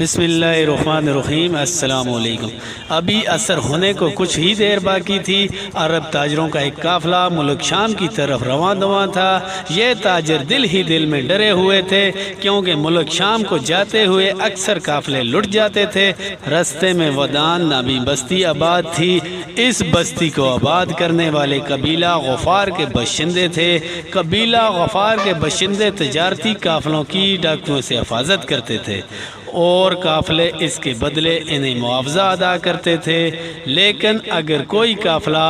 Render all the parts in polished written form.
بسم اللہ الرحمن الرحیم۔ السلام علیکم۔ ابھی عصر ہونے کو کچھ ہی دیر باقی تھی۔ عرب تاجروں کا ایک قافلہ ملک شام کی طرف رواں دواں تھا۔ یہ تاجر دل ہی دل میں ڈرے ہوئے تھے، کیونکہ ملک شام کو جاتے ہوئے اکثر قافلے لٹ جاتے تھے۔ رستے میں ودان نامی بستی آباد تھی۔ اس بستی کو آباد کرنے والے قبیلہ غفار کے باشندے تھے۔ قبیلہ غفار کے باشندے تجارتی قافلوں کی ڈاکوؤں سے حفاظت کرتے تھے اور قافلے اس کے بدلے انہیں معاوضہ ادا کرتے تھے، لیکن اگر کوئی قافلہ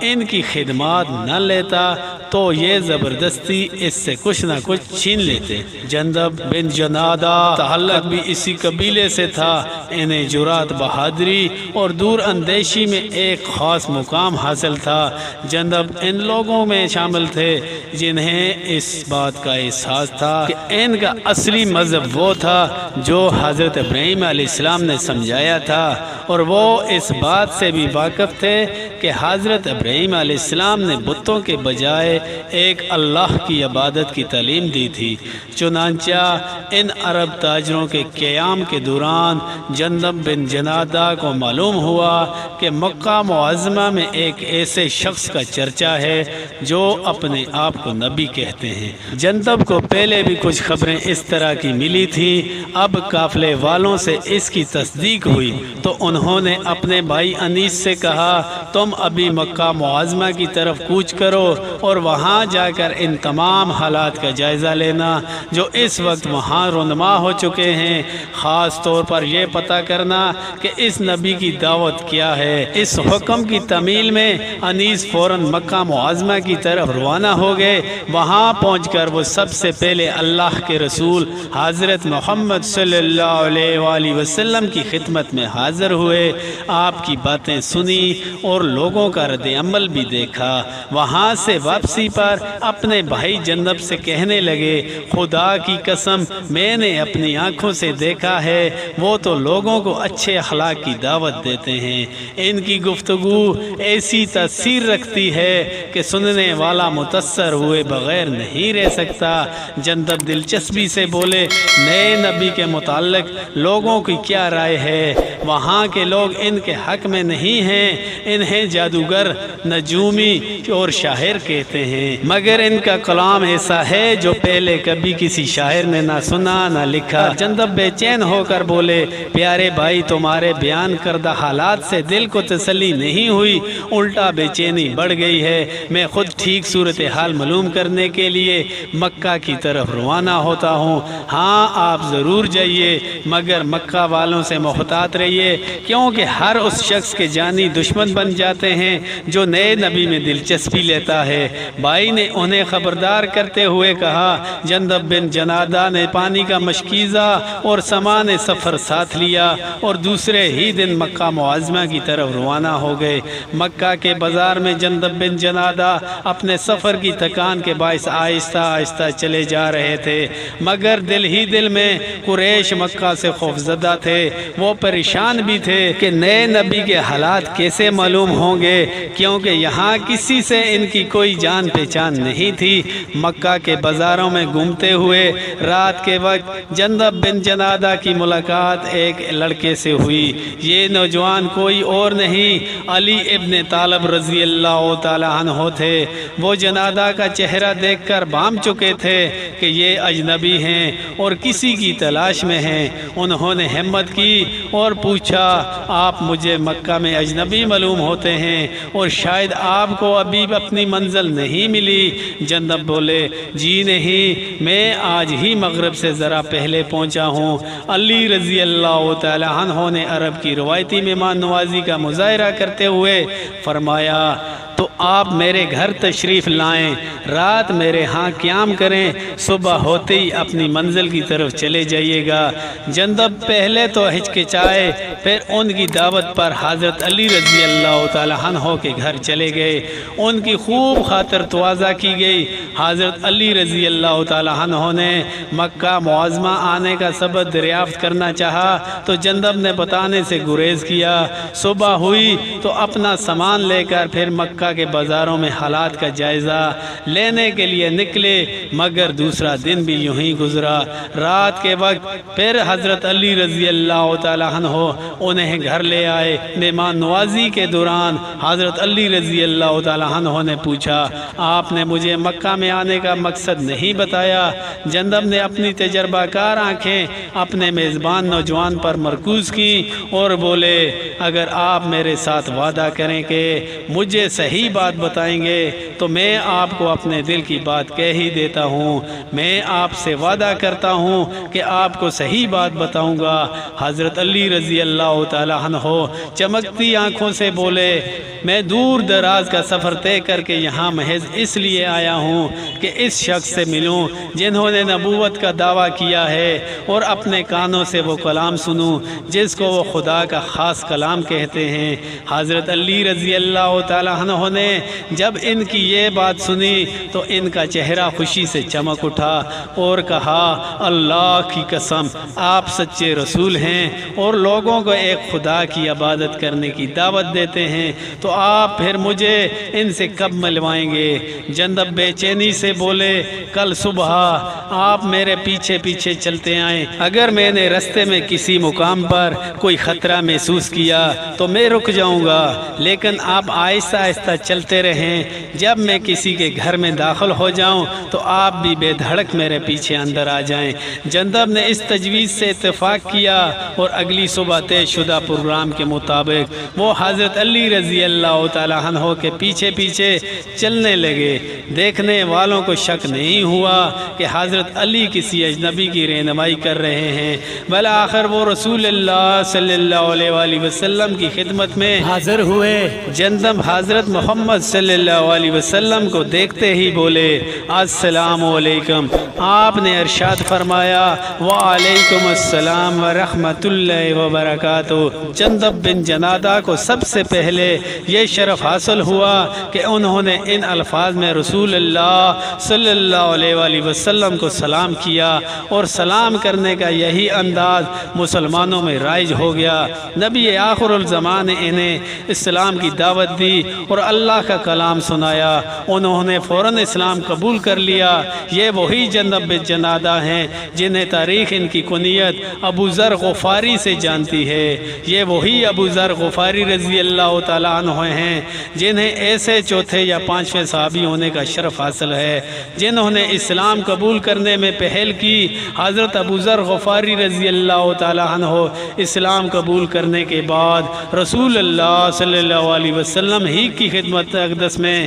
ان کی خدمات نہ لیتا تو یہ زبردستی اس سے کچھ نہ کچھ چھین لیتے۔ جندب بن جنادہ تعلق بھی اسی قبیلے سے تھا۔ انہیں جرات، بہادری اور دور اندیشی میں ایک خاص مقام حاصل تھا۔ جندب ان لوگوں میں شامل تھے جنہیں اس بات کا احساس تھا کہ ان کا اصلی مذہب وہ تھا جو حضرت ابراہیم علیہ السلام نے سمجھایا تھا، اور وہ اس بات سے بھی واقف تھے کہ حضرت ابراہیم علیہ السلام نے بتوں کے بجائے ایک اللہ کی عبادت کی تعلیم دی تھی۔ چنانچہ ان عرب تاجروں کے قیام کے دوران جندب بن جنادہ کو معلوم ہوا کہ مکہ معظمہ میں ایک ایسے شخص کا چرچا ہے جو اپنے آپ کو نبی کہتے ہیں۔ جندب کو پہلے بھی کچھ خبریں اس طرح کی ملی تھی۔ اب قافلے والوں سے اس کی تصدیق ہوئی تو انہوں نے اپنے بھائی انیس سے کہا، تم ابھی مکہ معظمہ کی طرف کوچ کرو اور وہاں جا کر ان تمام حالات کا جائزہ لینا جو اس وقت وہاں رونما ہو چکے ہیں۔ خاص طور پر یہ پتہ کرنا کہ اس نبی کی دعوت کیا ہے۔ اس حکم کی تعمیل میں انیس فوراً مکہ معظمہ کی طرف روانہ ہو گئے۔ وہاں پہنچ کر وہ سب سے پہلے اللہ کے رسول حضرت محمد صلی اللہ علیہ وآلہ وسلم کی خدمت میں حاضر ہوئے۔ آپ کی باتیں سنی اور لوگوں کا رد عمل بھی دیکھا۔ وہاں سے واپسی پر اپنے بھائی جندب سے کہنے لگے، خدا کی قسم میں نے اپنی آنکھوں سے دیکھا ہے، وہ تو لوگوں کو اچھے اخلاق کی دعوت دیتے ہیں۔ ان کی گفتگو ایسی تاثیر رکھتی ہے کہ سننے والا متاثر ہوئے بغیر نہیں رہ سکتا۔ جندب دلچسپی سے بولے، نئے نبی کے متعلق لوگوں کی کیا رائے ہے؟ وہاں کے لوگ ان کے حق میں نہیں ہیں، انہیں جادوگر، نجومی اور شاعر کہتے ہیں، مگر ان کا کلام ایسا ہے جو پہلے کبھی کسی شاعر نے نہ سنا نہ لکھا۔ جندب بے چین ہو کر بولے، پیارے بھائی، تمہارے بیان کردہ حالات سے دل کو تسلی نہیں ہوئی، الٹا بے چینی بڑھ گئی ہے۔ میں خود ٹھیک صورتحال معلوم کرنے کے لیے مکہ کی طرف روانہ ہوتا ہوں۔ ہاں، آپ ضرور جائیے، مگر مکہ والوں سے محتاط رہیے، کیونکہ ہر اس شخص کے جانی دشمن بن جاتے ہیں جو نئے نبی میں دلچسپی لیتا ہے۔ بھائی نے انہیں خبردار کرتے ہوئے کہا۔ جندب بن جنادہ نے پانی کا مشکیزہ اور سامان سفر ساتھ لیا اور دوسرے ہی دن مکہ معظمہ کی طرف روانہ ہو گئے۔ مکہ کے بازار میں جندب بن جنادہ اپنے سفر کی تھکان کے باعث آہستہ آہستہ چلے جا رہے تھے، مگر دل ہی دل میں قریش مکہ سے خوفزدہ تھے۔ وہ پریشان بھی تھے کہ نئے نبی کے حالات کیسے معلوم ہوں گے، کیونکہ یہاں کسی سے ان کی کوئی جان پہچان نہیں تھی۔ مکہ کے بازاروں میں گھومتے ہوئے رات کے وقت جندب بن جنادہ کی ملاقات ایک لڑکے سے ہوئی۔ یہ نوجوان کوئی اور نہیں، علی ابن طالب رضی اللہ تعالی عنہ تھے۔ وہ جنادہ کا چہرہ دیکھ کر بھانپ چکے تھے کہ یہ اجنبی ہیں اور کسی کی تلاش میں ہیں۔ انہوں نے ہمت کی اور پوچھا، آپ مجھے مکہ میں اجنبی معلوم ہوتے ہیں اور شاید آپ کو ابھی اپنی منزل نہیں ملی؟ جندب بولے، جی نہیں، میں آج ہی مغرب سے ذرا پہلے پہنچا ہوں۔ علی رضی اللہ تعالی عنہ نے عرب کی روایتی مہمان نوازی کا مظاہرہ کرتے ہوئے فرمایا، تو آپ میرے گھر تشریف لائیں، رات میرے ہاں قیام کریں، صبح ہوتے ہی اپنی منزل کی طرف چلے جائیے گا۔ جندب پہلے تو ہچکچائے، پھر ان کی دعوت پر حضرت علی رضی اللہ تعالی عنہ کے گھر چلے گئے۔ ان کی خوب خاطر تواضع کی گئی۔ حضرت علی رضی اللہ تعالی عنہ نے مکہ معظمہ آنے کا سبب دریافت کرنا چاہا تو جندب نے بتانے سے گریز کیا۔ صبح ہوئی تو اپنا سامان لے کر پھر مکہ مکہ کے بازاروں میں حالات کا جائزہ لینے کے لیے نکلے، مگر دوسرا دن بھی یوں ہی گزرا۔ رات کے وقت پھر حضرت علی رضی اللہ تعالیٰ عنہ انہیں گھر لے آئے۔ مہمان نوازی کے دوران حضرت علی رضی اللہ تعالیٰ عنہ نے پوچھا، آپ نے مجھے مکہ میں آنے کا مقصد نہیں بتایا؟ جندب نے اپنی تجربہ کار آنکھیں اپنے میزبان نوجوان پر مرکوز کی اور بولے، اگر آپ میرے ساتھ وعدہ کریں کہ مجھے صحیح بات بتائیں گے تو میں آپ کو اپنے دل کی بات کہہ ہی دیتا ہوں۔ میں آپ سے وعدہ کرتا ہوں کہ آپ کو صحیح بات بتاؤں گا۔ حضرت علی رضی اللہ تعالیٰ عنہ چمکتی آنکھوں سے بولے، میں دور دراز کا سفر طے کر کے یہاں محض اس لیے آیا ہوں کہ اس شخص سے ملوں جنہوں نے نبوت کا دعویٰ کیا ہے، اور اپنے کانوں سے وہ کلام سنوں جس کو وہ خدا کا خاص کلام کہتے ہیں۔ حضرت علی رضی اللہ تعالیٰ عنہ نے جب ان کی یہ بات سنی تو ان کا چہرہ خوشی سے چمک اٹھا اور کہا، اللہ کی قسم آپ سچے رسول ہیں اور لوگوں کو ایک خدا کی عبادت کرنے کی دعوت دیتے ہیں، تو آپ پھر مجھے ان سے کب ملوائیں گے؟ جندب بے چینی سے بولے، کل صبح آپ میرے پیچھے پیچھے چلتے آئیں، اگر میں نے رستے میں کسی مقام پر کوئی خطرہ محسوس کیا تو میں رک جاؤں گا، لیکن آپ آہستہ آہستہ چلتے رہیں۔ جب میں کسی کے گھر میں داخل ہو جاؤں تو آپ بھی بے دھڑک میرے پیچھے اندر آ جائیں۔ جندب نے اس تجویز سے اتفاق کیا اور اگلی صبح طے شدہ پروگرام کے مطابق وہ حضرت علی رضی اللہ تعالیٰ عنہ کے پیچھے پیچھے چلنے لگے۔ دیکھنے والوں کو شک نہیں ہوا کہ حضرت علی کسی اجنبی کی رہنمائی کر رہے ہیں، بالآخر وہ رسول اللہ صلی اللہ علیہ وآلہ وسلم کی خدمت میں حاضر ہوئے۔ جندب حضرت محمد صلی اللہ علیہ وسلم کو دیکھتے ہی بولے، السلام علیکم۔ آپ نے ارشاد فرمایا، وعلیکم السلام ورحمۃ اللہ وبرکاتہ۔ جندب بن جنادہ کو سب سے پہلے یہ شرف حاصل ہوا کہ انہوں نے ان الفاظ میں رسول اللہ صلی اللہ علیہ وآلہ وسلم کو سلام کیا، اور سلام کرنے کا یہی انداز مسلمانوں میں رائج ہو گیا۔ نبی آخر الزمان نے انہیں اسلام کی دعوت دی اور اللہ کا کلام سنایا، انہوں نے فوراً اسلام قبول کر لیا۔ یہ وہی جندب بن جنادہ ہیں جنہیں تاریخ ان کی کنیت ابو ذر غفاری سے جانتی ہے۔ یہ وہی ابو ذر غفاری رضی اللہ تعالیٰ عنہ ہیں جنہیں ایسے چوتھے یا پانچویں صحابی ہونے کا شرف حاصل ہے جنہوں نے اسلام قبول کرنے میں پہل کی۔ حضرت ابو ذر غفاری رضی اللہ تعالیٰ عنہ اسلام قبول کرنے کے بعد رسول اللہ صلی اللہ علیہ وسلم ہی کی خدمت اقدس میں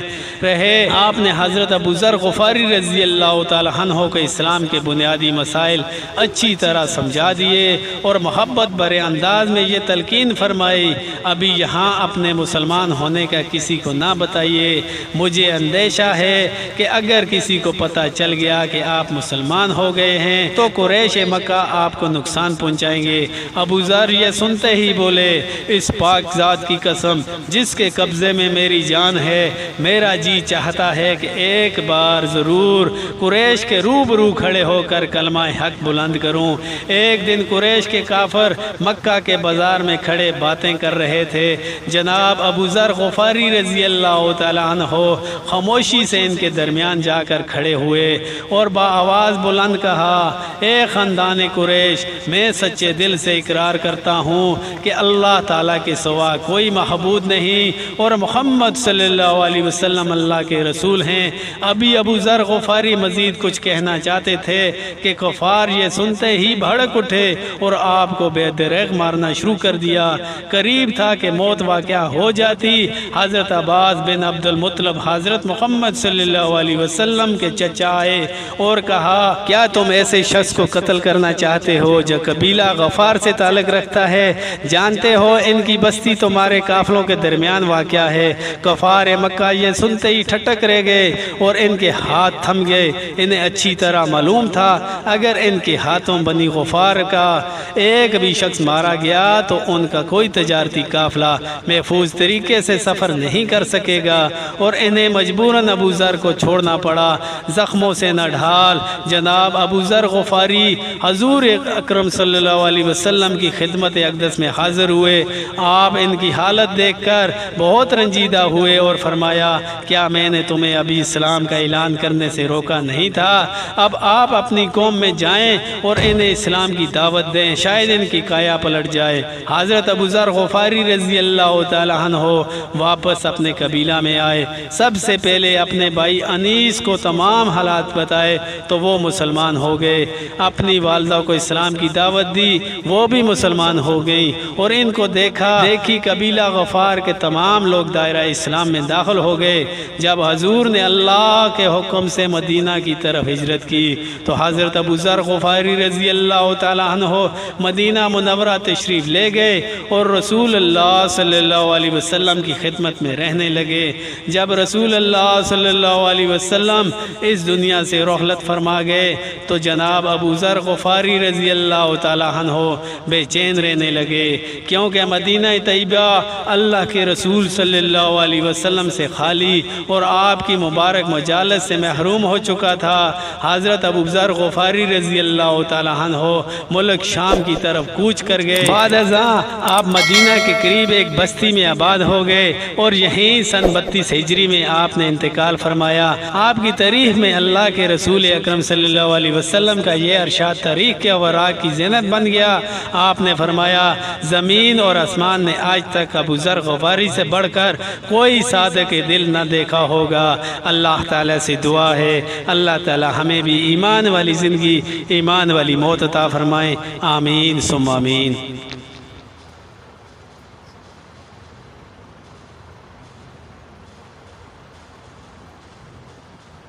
رہے۔ آپ نے حضرت ابو ذر غفاری رضی اللہ تعالیٰ عنہ کو اسلام کے بنیادی مسائل اچھی طرح سمجھا دیے اور محبت برے انداز میں یہ تلقین فرمائی، ابھی یہاں اپنے مسلمان ہونے کا کسی کو نہ بتائیے، مجھے اندیشہ ہے کہ اگر کسی کو پتہ چل گیا کہ آپ مسلمان ہو گئے ہیں تو قریش مکہ آپ کو نقصان پہنچائیں گے۔ ابو ذر یہ سنتے ہی بولے، اس پاک ذات کی قسم جس کے قبضے میں میری جان ہے، میرا جی چاہتا ہے کہ ایک بار ضرور قریش کے روبرو کھڑے ہو کر کلمہ حق بلند کروں۔ ایک دن قریش کے کافر مکہ کے بازار میں کھڑے باتیں کر رہے تھے۔ جناب ابو ذر غفاری رضی اللہ تعالیٰ عنہ خاموشی سے ان کے درمیان جا کر کھڑے ہوئے اور بآواز بلند کہا، اے خاندان قریش، میں سچے دل سے اقرار کرتا ہوں کہ اللہ تعالیٰ کے سوا کوئی معبود نہیں اور محمد صلی اللہ علیہ وسلم اللہ کے رسول ہیں۔ ابھی ابو ذر غفاری مزید کچھ کہنا چاہتے تھے کہ کفار یہ سنتے ہی بھڑک اٹھے اور آپ کو بے دریغ مارنا شروع کر دیا۔ قریب تھا کہ موت واقعہ ہو جاتی۔ حضرت عباس بن عبد المطلب حضرت محمد صلی اللہ علیہ وسلم کے چچا آئے اور کہا، کیا تم ایسے شخص کو قتل کرنا چاہتے ہو جو قبیلہ غفار سے تعلق رکھتا ہے؟ جانتے ہو ان کی بستی تمہارے قافلوں کے درمیان واقع ہے۔ کفار مکہ یہ سنتے ہی ٹھٹک رہ گئے اور ان کے ہاتھ تھم گئے۔ انہیں اچھی طرح معلوم تھا اگر ان کے ہاتھوں بنی غفار کا ایک بھی شخص مارا گیا تو ان کا کوئی تجارتی قافلہ محفوظ طریقے سے سفر نہیں کر سکے گا اور انہیں مجبوراً ابو ذر کو چھوڑنا پڑا۔ زخموں سے نہ ڈھال جناب ابو ذر غفاری حضور اکرم صلی اللہ علیہ وسلم کی خدمت اقدس میں حاضر ہوئے۔ آپ ان کی حالت دیکھ کر بہت رنجیدہ ہوئے اور فرمایا کیا میں نے تمہیں ابھی اسلام کا اعلان کرنے سے روکا نہیں تھا؟ اب آپ اپنی قوم میں جائیں اور انہیں اسلام کی دعوت دیں، شاید ان کی کایا پلٹ جائے۔ حضرت ابو ذر غفاری رضی اللہ تعالیٰ عنہ واپس اپنے قبیلہ میں آئے، سب سے پہلے اپنے بھائی انیس کو تمام حالات بتائے تو وہ مسلمان ہو گئے، اپنی والدہ کو اسلام کی دعوت دی، وہ بھی مسلمان ہو گئیں، اور ان کو دیکھی قبیلہ غفار کے تمام لوگ دائرہ اسلام میں داخل ہو گئے۔ جب حضور نے اللہ کے حکم سے مدینہ کی طرف ہجرت کی تو حضرت ابو ذر غفاری رضی اللہ تعالیٰ عنہ مدینہ منورہ تشریف لے گئے اور رسول اللہ صلی اللہ علیہ وسلم کی خدمت میں رہنے لگے۔ جب رسول اللہ صلی اللہ علیہ وسلم اس دنیا سے رحلت فرما گئے تو جناب ابو ذر غفاری رضی اللہ تعالیٰ عنہ بے چین رہنے لگے، کیونکہ مدینہ طیبہ اللہ کے رسول صلی اللہ علیہ وسلم سے خالی اور آپ کی مبارک مجالس سے محروم ہو چکا تھا۔ حضرت ابو ذر غفاری رضی اللہ تعالیٰ عنہ ملک شام کی طرف کوچ کر گئے۔ بعد ازاں آپ مدینہ کے قریب ایک بستی میں آباد ہو گئے اور یہیں سن 32 ہجری میں آپ نے انتقال فرمایا۔ آپ کی تاریخ میں اللہ کے رسول اکرم صلی اللہ علیہ وسلم کا یہ ارشاد تاریخ کے اوراق کی زینت بن گیا۔ آپ نے فرمایا زمین اور آسمان نے آج تک ابو ذر غفاری سے بڑھ کر کوئی صادق دل نہ دیکھا ہوگا۔ اللہ تعالیٰ سے دعا ہے اللہ تعالیٰ ہمیں بھی ایمان والی زندگی، ایمان والی موت عطا فرمائیں، آمین ثم آمین۔